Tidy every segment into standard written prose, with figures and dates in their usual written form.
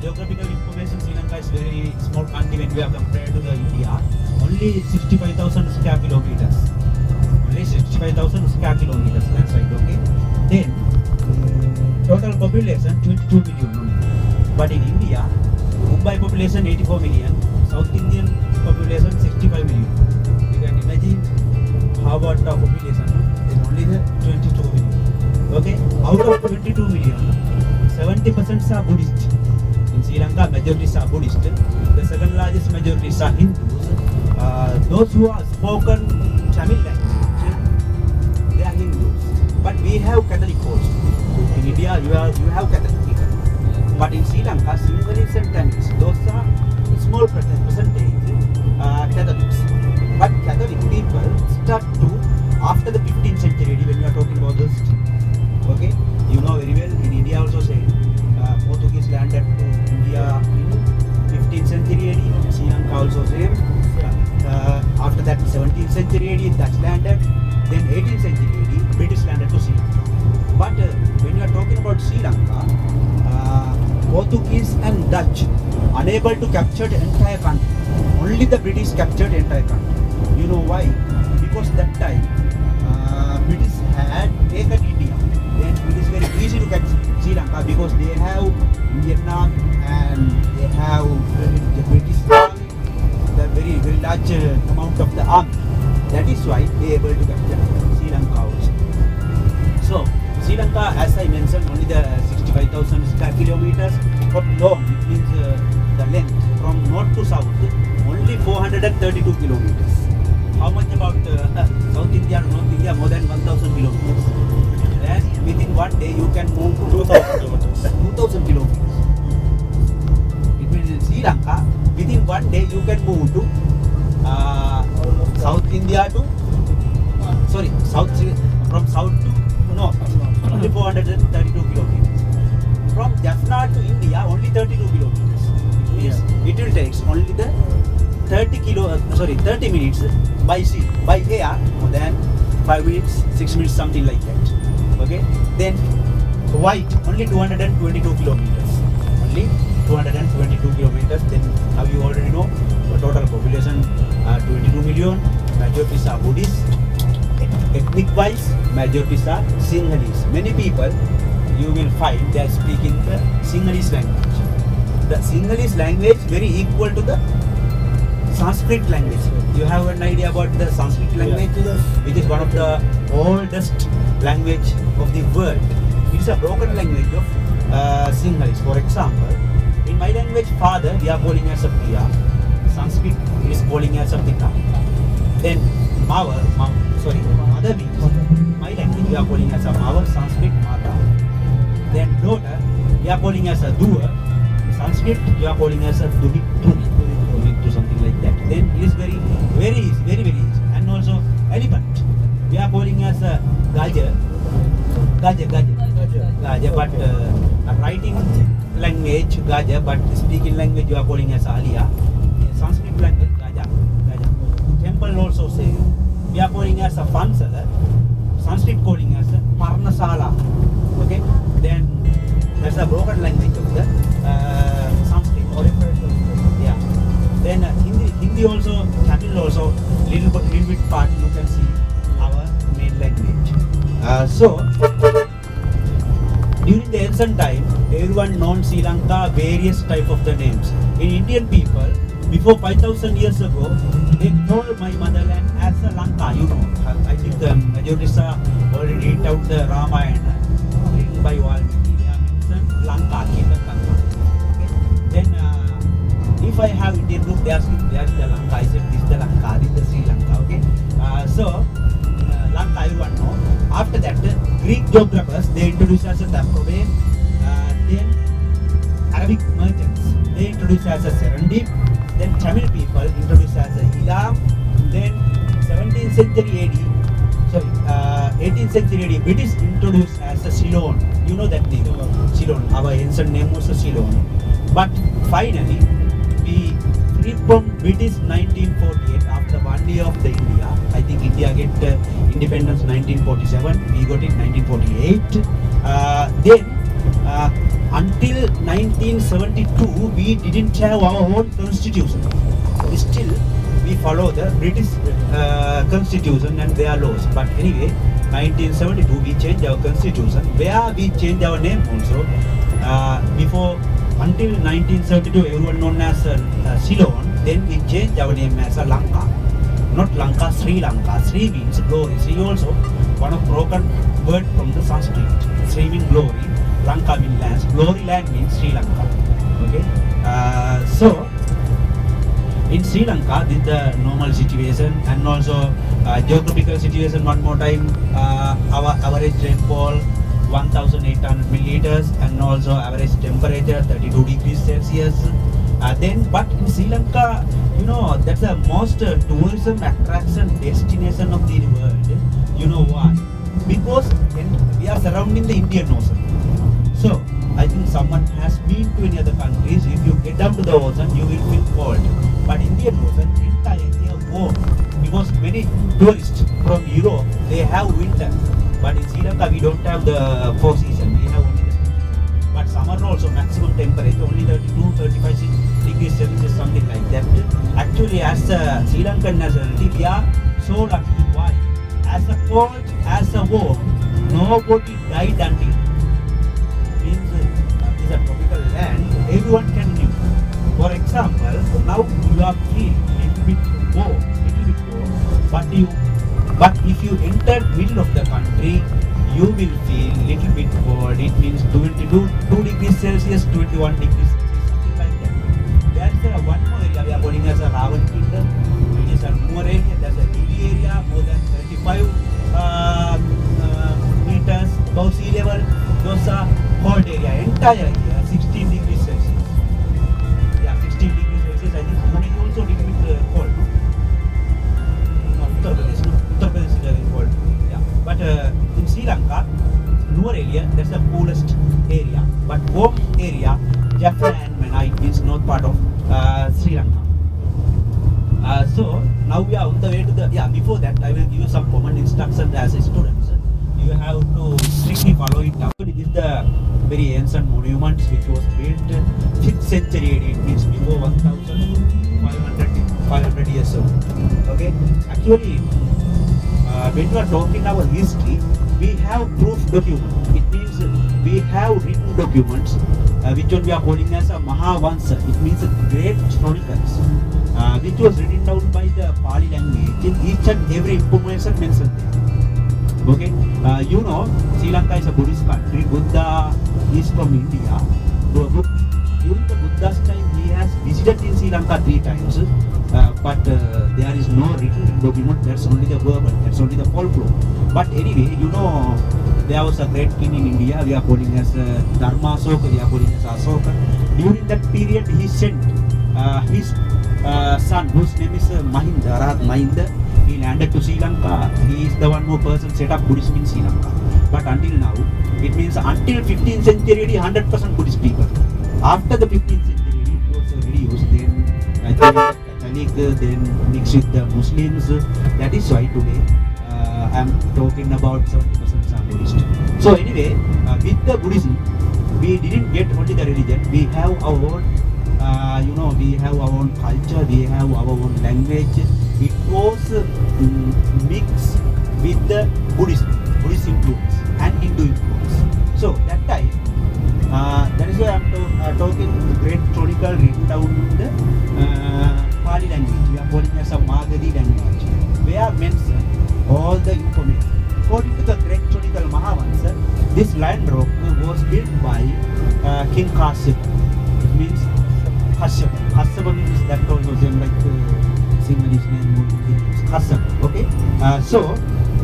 geographical information, Sri Lanka is very small country when we are compared to the India. Only 65,000 square kilometers. Only 65,000 square kilometers landslide, okay? Then, total population 22 million only. But in India, Mumbai population 84 million, South Indian population 65 million. You can imagine how about the population is only the 22 million. Okay, out of 22 million, 70% are Buddhist. In Sri Lanka, majorities are Buddhist. The second largest majorities are Hindus. Those who are spoken Tamil language, they are Hindus. But we have Catholic also. In India, you have Catholic people. But in Sri Lanka, Sinhalese and Tamils, those are small percentage Catholics. But Catholic people start to, after the 15th century, when we are talking about this, okay, you know very well, in India also say, Portuguese landed to India in 15th century AD, Sri Lanka also same. After that 17th century AD, Dutch landed, then 18th century AD, British landed to Sri Lanka. But when you are talking about Sri Lanka, Portuguese and Dutch unable to capture the entire country. Only the British captured the entire country. You know why? Because that time British had taken India. Then it is very easy to capture Sri Lanka because they have Vietnam and they have the British army, the very large amount of the army. That is why they are able to capture Sri Lanka also. So Sri Lanka, as I mentioned, only the 65,000 square kilometers, but long, it means the length from north to south, only 432 kilometers. How much about South India and North India? More than 1,000 kilometers. And within one day you can move to 2,000 kilometers. 2,000 kilometers. It means in Sri Lanka, within one day you can move to South India to, from south to north, only 432 kilometers. From Jaffna to India, only 32 kilometers. Yes, it will take only the 30 minutes by sea, by air, more than 5 minutes, 6 minutes, something like that. Okay, then white, only 222 kilometers. Only 222 kilometers. Then now you already know the total population 22 million. Majorities are Buddhist. Ethnic wise, majorities are Sinhalese. Many people you will find they are speaking the Sinhalese language. The Sinhalese language very equal to the Sanskrit language. You have an idea about the Sanskrit language, which is one of the oldest language of the world. It is a broken language of Sinhalese. For example, in my language, father we are calling as a Priya. Sanskrit is calling as a Pita. Then mother means my language we are calling as a Mother, Sanskrit Mata. Then daughter we are calling as a Dua. Sanskrit you are calling as a Duvittu, something like that. Then it is very easy. And also elephant we are calling as a Gaja, but writing language Gaja, but speaking language you are calling as Aliya. Sanskrit language Gaja. Temple also say we are calling as a Pansala. Sanskrit calling as a Parnasala. Okay, then that's a broken language of the Sanskrit. Yeah. Then Hindi also, Tamil also, little bit part you can see our main language. So during the ancient time, everyone known Sri Lanka various type of the names. In Indian people, before 5,000 years ago, they called my motherland as a Lanka. You know, I think the majorities are already read out the Ramayana written by Valmiki. They are mentioned Lanka, Kingdom Lanka. Okay. Then if I have Indian group, they ask me where is the Lanka. I said this is the Lanka, this is the Sri Lanka. Okay. So Lanka everyone know. After that, Greek geographers they introduced as a Taprobane. Then Arabic merchants they introduced as a Serendip. Then Tamil people introduced as a Ilam. Then 18th century AD, British introduced as a Ceylon. You know that name, Ceylon. Our ancient name was Ceylon. But finally, we free from British 1948 after 1 year of the India. I think India get independence 1947. We got it 1948. Then until 1972 we didn't have our own constitution. Still we follow the British constitution and their laws. But anyway, 1972 we changed our constitution, where we changed our name also. Before, until 1972 everyone known as Ceylon, then we changed our name as Lanka. Not Lanka, Sri Lanka. Sri means glory. Sri also one of broken word from the Sanskrit. Sri means glory, Lanka means land. Glory land means Sri Lanka. Okay. So in Sri Lanka, this is the normal situation, and also geographical situation. One more time, our average rainfall 1,800 milliliters, and also average temperature 32 degrees Celsius. But in Sri Lanka, that's the most tourism attraction destination of the world. You know why? Because we are surrounding the Indian Ocean. So I think someone has been to any other countries. If you get down to the ocean, you will feel cold. But Indian Ocean, entire year warm, because many tourists from Europe, they have winter. But in Sri Lanka, we don't have the four seasons. We have only the season. But summer also maximum temperature only 32, 35 degrees Celsius, something like that. Actually, as a Sri Lankan nationality, we are so lucky. Why? As a cold, as a warm, nobody died until. Means it's a tropical land. Everyone can live. For example, now you are free, little bit warm, but if you enter middle of the country, you will feel little bit cold. It means 2 degrees Celsius, 21 degrees Celsius, something like that. There's one more area we are calling as a Ravan Kingdom. It is a more area. There's a hilly area, more than 35 meters above sea level. Those are cold area. Entire area, 16 degrees Celsius. Yeah, 16 degrees Celsius. I think Pune is also a little bit cold. Uttar Pradesh is very cold. Yeah, but in Sri Lanka, lower area, that's the coolest area. But warm area, Jaffna and Mena, it means north part of Sri Lanka. So now we are on the way to the. Before that, I will give you some common instructions as a student. You have to strictly follow it up. This is the very ancient monuments which was built 5th century AD. It means before 1,500 years old. Okay. Actually, when we are talking about history, we have proof document. It means we have written documents, which one we are calling as a Mahavansa. It means great chronicles, which was written down by the Pali language. In each and every information mentioned there. Okay, Sri Lanka is a Buddhist country. Buddha is from India. During the Buddha's time, he has visited in Sri Lanka 3 times. But there is no written document. That's only the verbal. That's only the folklore. But anyway, there was a great king in India. We are calling as Dharma Asoka. We are calling as Asoka. During that period, he sent his son, whose name is Mahinda. He landed to Sri Lanka. He is the one who person set up Buddhism in Sri Lanka. But until now, it means until 15th century, 100% Buddhist people. After the 15th century, it was reduced. Then Catholic, then mixed with the Muslims. That is why today I am talking about 70% are Buddhist. So anyway, with the Buddhism, we didn't get only the religion. We have our own, we have our own culture. We have our own language. It was mixed with the Buddhist influence and Hindu influence. So that time, that is why I am talking great chronicle written down in the Pali language. We are calling as a Magadhi language, where mentioned all the information. According to the great chronicle Mahavansa, this land rock was built by King Kashyapa. It means Kashyapa. Kashyapa means that also same like Singhali's name, Kashyapa. Okay. So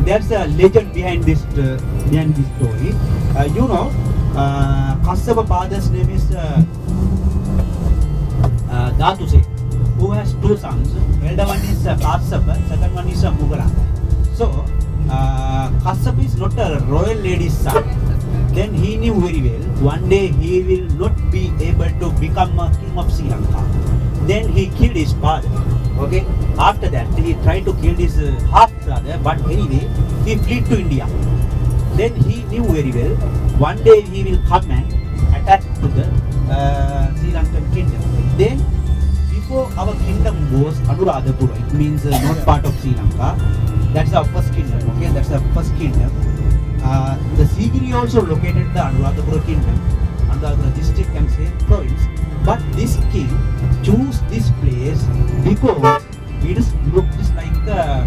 there's a legend behind this story. Kashyapa father's name is Datuse, who has 2 sons. Elder one is Kashyapa, second one is Mugala. So Kashyapa is not a royal lady's son. Then he knew very well one day he will not be able to become a king of Sri Lanka. Then he killed his father. Okay. After that, he tried to kill his half brother, but anyway, he fled to India. Then he knew very well one day he will come and attached to the Sri Lankan kingdom. Then, before our kingdom was Anuradhapura, it means not part of Sri Lanka. That's our first kingdom. Okay, that's our first kingdom. The Sigiri also located the Anuradhapura kingdom, Anuradhapura district and same province. But this king chose this place because it looks like a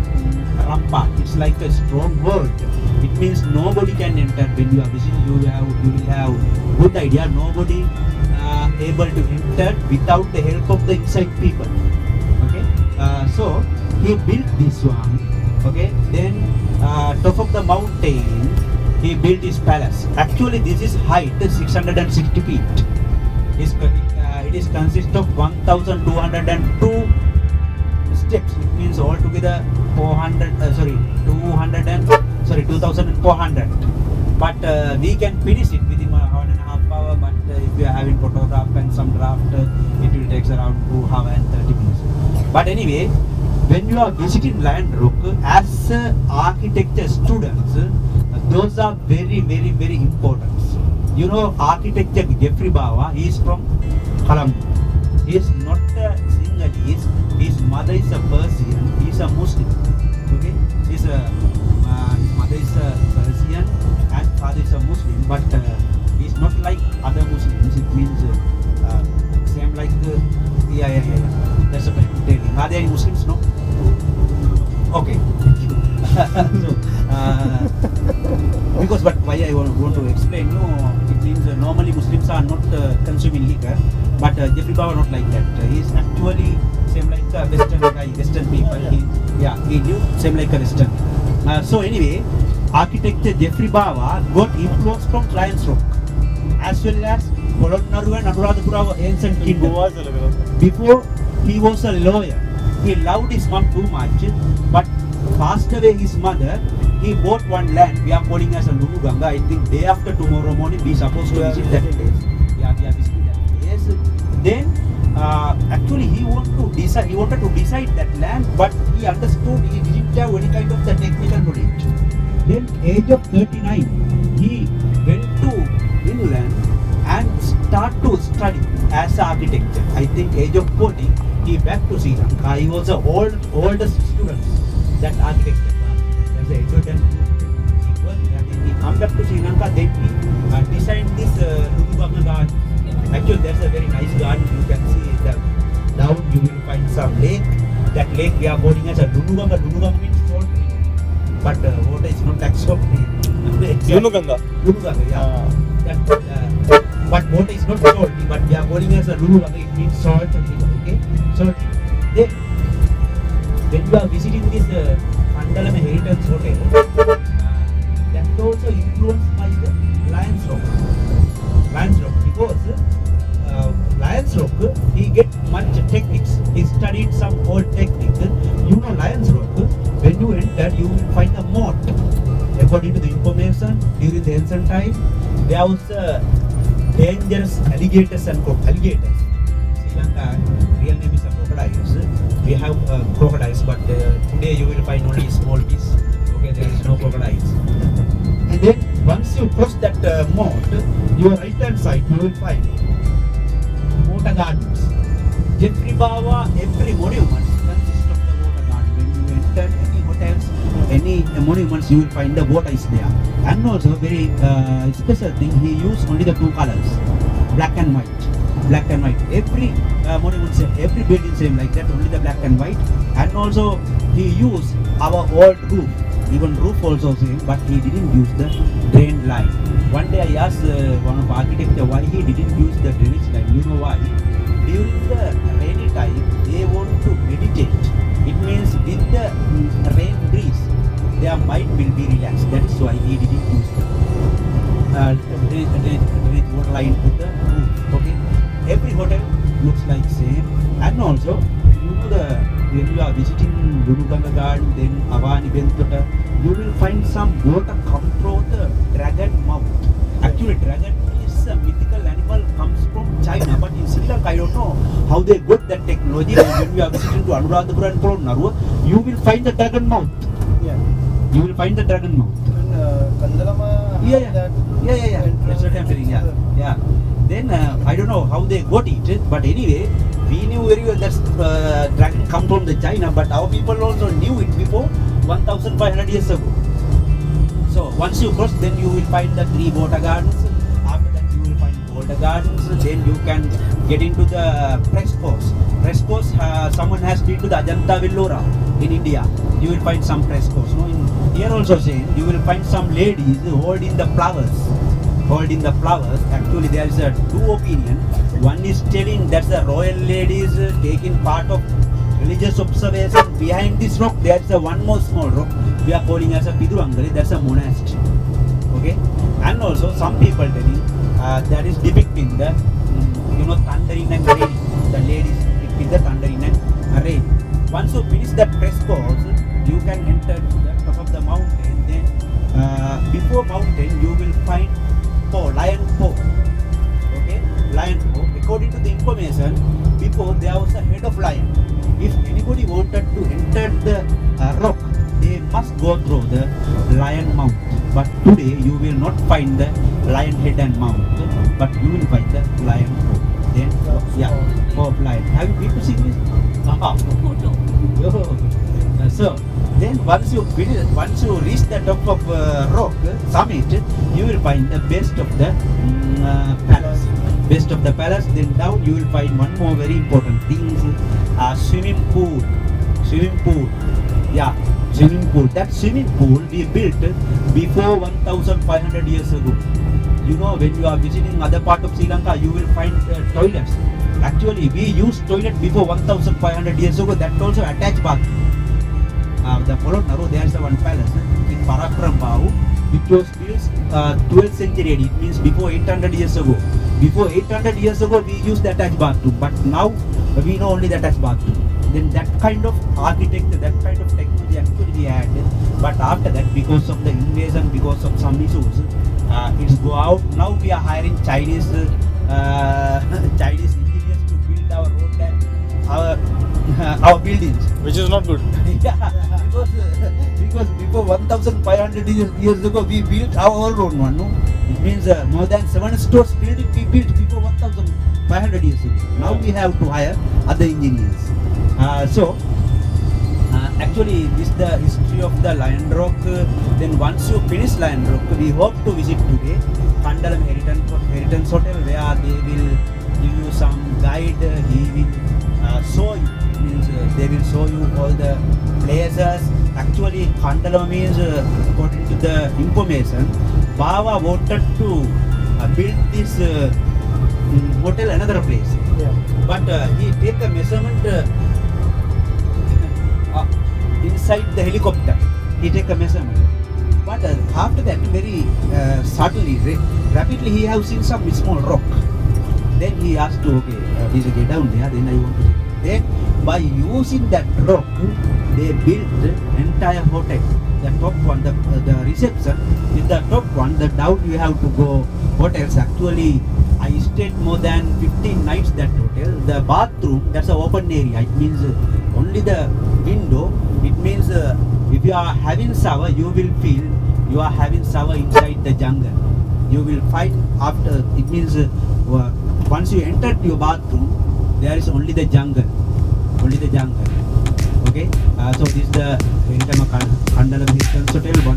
rampart. It's like a stronghold. It means nobody can enter. When you are visiting, you will have good idea. Nobody able to enter without the help of the inside people. Okay, so he built this one. Okay, then top of the mountain he built his palace. Actually, this is height 660 feet. It is consist of 1,202 steps. It means altogether 2,400. But we can finish it within 1.5 hours. But if you are having photograph and some draft, it will take around 2 hours and 30 minutes. But anyway, when you are visiting Landrock as architecture students, those are very, very, very important. You know, architecture Jeffrey Bawa, he is from Colombo. He is not a Sinhalese. His mother is a Persian. He is a Muslim. Okay, his mother is a Persian and father is a Muslim. But he is not like other Muslims. It means same like yeah. That's what I'm telling. Are there any Muslims? No. Okay. Thank you. So, because but why I want to explain, it means normally Muslims are not consuming liquor, but Jeffrey Bawa not like that. He is actually same like a Western guy, Western people. He knew same like a Western. So anyway, architecture Jeffrey Bawa got influence from Lions Rock as well as Polonnaru and Anuradhapura ancient kingdom. Before he was a lawyer. He loved his mom too much, but passed away his mother. He bought one land. We are calling as a Lulu Ganga. I think day after tomorrow morning we supposed to visit that place. We are visiting that place. Then actually he wanted to decide that land, but he understood he didn't have any kind of the technical knowledge. Then age of 39, he went to England and start to study as architecture. I think age of 40, he back to Sri Lanka. He was the oldest student that architecture class. That's the Edgerton. He come back to Sri Lanka. Then he designed this Lulu garden. Actually, that's a very nice garden. You can see down. You will find some lake. That lake we are calling as a Lulu Ganga. Lulu Ganga means salt, but water is not that salt. Lulu Ganga. Lulu Ganga, yeah. But water is not salty, but we are calling as a Lulu Ganga. It means salt river. Okay, so then when you are visiting this Andalama Heritage Hotel, that also influenced by the Lions Rock. Because Lions Rock, he get much techniques. He studied some old techniques. You know, Lions Rock, when you enter, you will find a moat. According to the information, during the ancient time, there was dangerous alligators and alligators. Sri Lanka, real name is crocodiles. We have crocodiles, but today you will find only small fish. Okay, there is no crocodiles. And then once you cross that moat, your right hand side you will find water gardens. Jeffrey Bawa, every monument consists of the water garden. When you enter any hotels, any monuments, you will find the water is there. And also very special thing, he used only the two colors, black and white. Every monument same, every building same like that, only the black and white. And also he used our old roof, even roof also same, but he didn't use the drain line. One day I asked one of architecture why he didn't use the drainage line. You know why? During the rainy time, they want to meditate. It means with the rain breeze, their mind will be relaxed. That is why he didn't use the drainage water line to the roof. Okay. Every hotel looks like same. And also, you know, when you are visiting Lulu Ganga garden, then Avani Bentota, you will find some water come through the dragon mouth. Actually, dragon is a mythical animal, comes from China, but in Sri Lanka, I don't know how they got that technology. When you are visiting to Anuradhapura and Polonnaru, you will find the dragon mouth. Yeah. You will find the dragon mouth. Kandalama. Yeah. That's what I'm saying. Yeah. Then I don't know how they got it, but anyway, we knew very well that dragon come from the China, but our people also knew it before 1,500 years ago. So once you cross, then you will find the three water gardens. After that, you will find water gardens. Then you can get into the press course. Press course, someone has been to the Ajanta Vellora in India. You will find some press course. No, in here also saying you will find some ladies holding the flowers. Holding the flowers. Actually, there is a two opinion. One is telling that's the royal ladies taking part of religious observation. Behind this rock, there is a one more small rock. We are calling as a Piduangari. That's a monastery. Okay, and also some people telling that is depicting the thundering and rain. The ladies depicting the thundering and rain. Once you finish that press course, you can enter to the top of the mountain. Then before mountain, you will find lion paw. Okay, lion paw. According to the information, before there was a head of lion. If anybody wanted to enter the rock, they must go through the lion mouth. But today you will not find the lion head and mouth, but you will find the lion paw. Then paw of lion. Have you been to see this? So then once you reach the top of rock summit, you will find the best of the palace. Best of the palace. Then down you will find one more very important thing: swimming pool. Swimming pool. Yeah, swimming pool. That swimming pool we built before 1,500 years ago. You know, when you are visiting other part of Sri Lanka, you will find toilets. Actually, we used toilet before 1,500 years ago. That also attached bathroom. The Polon Naro, there is one palace in Parakram Bahu, which was built 12th century AD. It means before 800 years ago. Before 800 years ago, we used the attached bathroom, but now we know only the attached bathroom. Then that kind of architecture, that kind of technology actually we had. But after that, because of the invasion, because of some issues, it's go out. Now we are hiring Chinese Chinese engineers to build our road and our buildings. Which is not good. Yeah, because before 1,500 years ago, we built our own one. No, it means more than 7 stores building we built before 1,500 years ago. Now we have to hire other engineers. Actually, this is the history of the Lion Rock. Then once you finish Lion Rock, we hope to visit today Kandalam Heritage Hotel, where they will give you some guide. He will show you. It means they will show you all the places. Actually, Kandalam means, according to the information, Baba wanted to build this hotel another place. Yeah. But he take a measurement inside the helicopter. He take a measurement. But after that, very subtly, rapidly, he have seen some small rock. Then he asked to, he said, get down there, then I want to take. Then by using that rock, they built the entire hotel. The top one, the reception is the top one. The down you have to go hotels. Actually, I stayed more than 15 nights that hotel. The bathroom, that's an open area. It means only the window. It means if you are having shower, you will feel you are having shower inside the jungle. You will find after, it means once you enter your bathroom, there is only the jungle. Only the jungle. Okay, so this is the Kandalam Heritage Hotel.